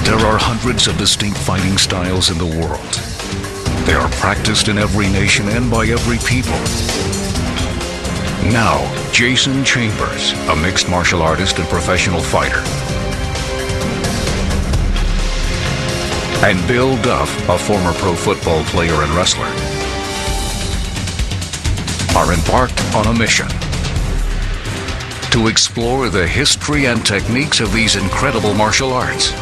There are hundreds of distinct fighting styles in the world. They are practiced in every nation and by every people. Now, Jason Chambers, a mixed martial artist and professional fighter, and Bill Duff, a former pro football player and wrestler, are embarked on a mission to explore the history and techniques of these incredible martial arts.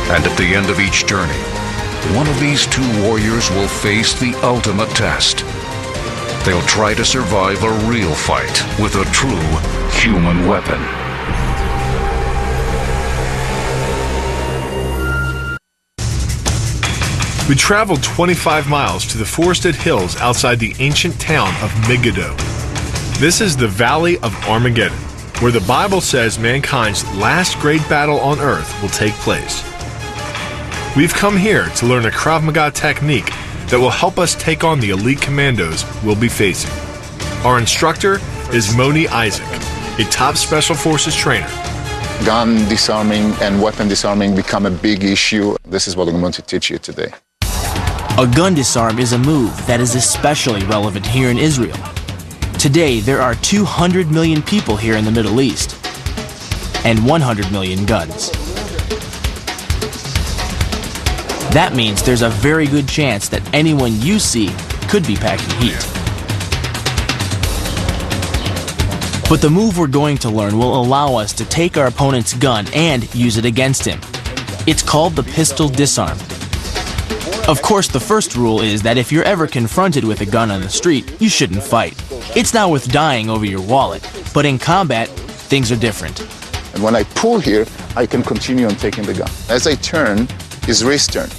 And at the end of each journey, one of these two warriors will face the ultimate test. They'll try to survive a real fight with a true human weapon. We traveled 25 miles to the forested hills outside the ancient town of Megiddo. This is the Valley of Armageddon, where the Bible says mankind's last great battle on earth will take place. We've come here to learn a Krav Maga technique that will help us take on the elite commandos we'll be facing. Our instructor is Moni Isaac, a top Special Forces trainer. Gun disarming and weapon disarming become a big issue. This is what I'm going to teach you today. A gun disarm is a move that is especially relevant here in Israel. Today, there are 200 million people here in the Middle East and 100 million guns. That means there's a very good chance that anyone you see could be packing heat. But the move we're going to learn will allow us to take our opponent's gun and use it against him. It's called the pistol disarm. Of course, the first rule is that if you're ever confronted with a gun on the street, you shouldn't fight. It's not worth dying over your wallet, but in combat, things are different. And when I pull here, I can continue on taking the gun. As I turn, is wrist turn.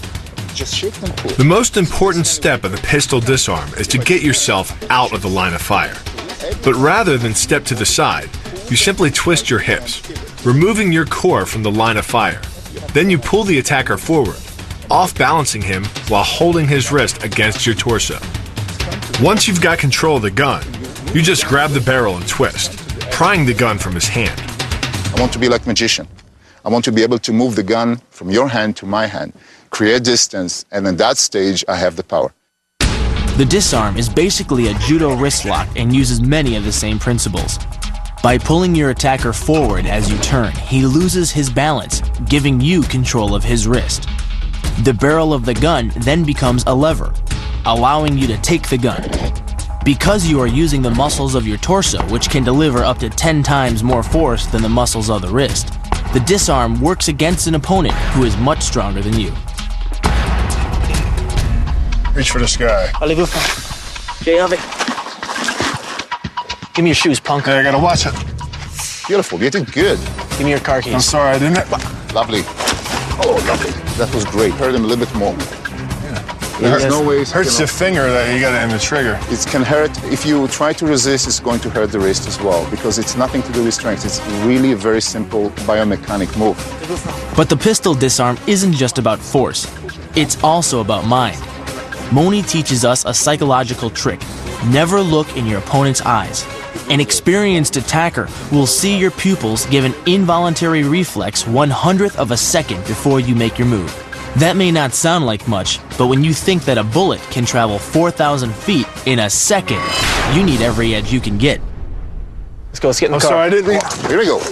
Just shift and pull. The most important step of the pistol disarm is to get yourself out of the line of fire. But rather than step to the side, you simply twist your hips, removing your core from the line of fire. Then you pull the attacker forward, off-balancing him while holding his wrist against your torso. Once you've got control of the gun, you just grab the barrel and twist, prying the gun from his hand. I want to be like a magician. I want to be able to move the gun from your hand to my hand, create distance, and in that stage, I have the power. The disarm is basically a judo wrist lock and uses many of the same principles. By pulling your attacker forward as you turn, he loses his balance, giving you control of his wrist. The barrel of the gun then becomes a lever, allowing you to take the gun. Because you are using the muscles of your torso, which can deliver up to 10 times more force than the muscles of the wrist, the disarm works against an opponent who is much stronger than you. Reach for the sky. Allez-vous. Give me your shoes, punk. Hey, I gotta watch it. Beautiful, you did good. Give me your car keys. I'm sorry, I didn't. Lovely. Oh, lovely. That was great. Hurt him a little bit more. There's no way. Hurts the finger that you got in the trigger. It can hurt. If you try to resist, it's going to hurt the wrist as well, because it's nothing to do with strength. It's really a very simple biomechanic move. But the pistol disarm isn't just about force. It's also about mind. Moni teaches us a psychological trick. Never look in your opponent's eyes. An experienced attacker will see your pupils give an involuntary reflex 1/100th of a second before you make your move. That may not sound like much, but when you think that a bullet can travel 4,000 feet in a second, you need every edge you can get. Let's get in the car. Sorry, I didn't. Here we go.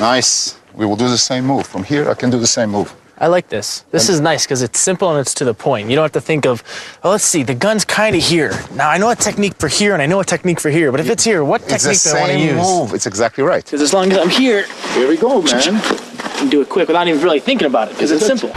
Nice. We will do the same move. From here, I can do the same move. I like this. This is nice because it's simple and it's to the point. You don't have to think of, oh, let's see, the gun's kind of here. Now, I know a technique for here and I know a technique for here, but if it's here, what technique do I want to use? It's the same move. It's exactly right. Because as long as I'm here, Here we go, man. I can do it quick without even really thinking about it because it's simple.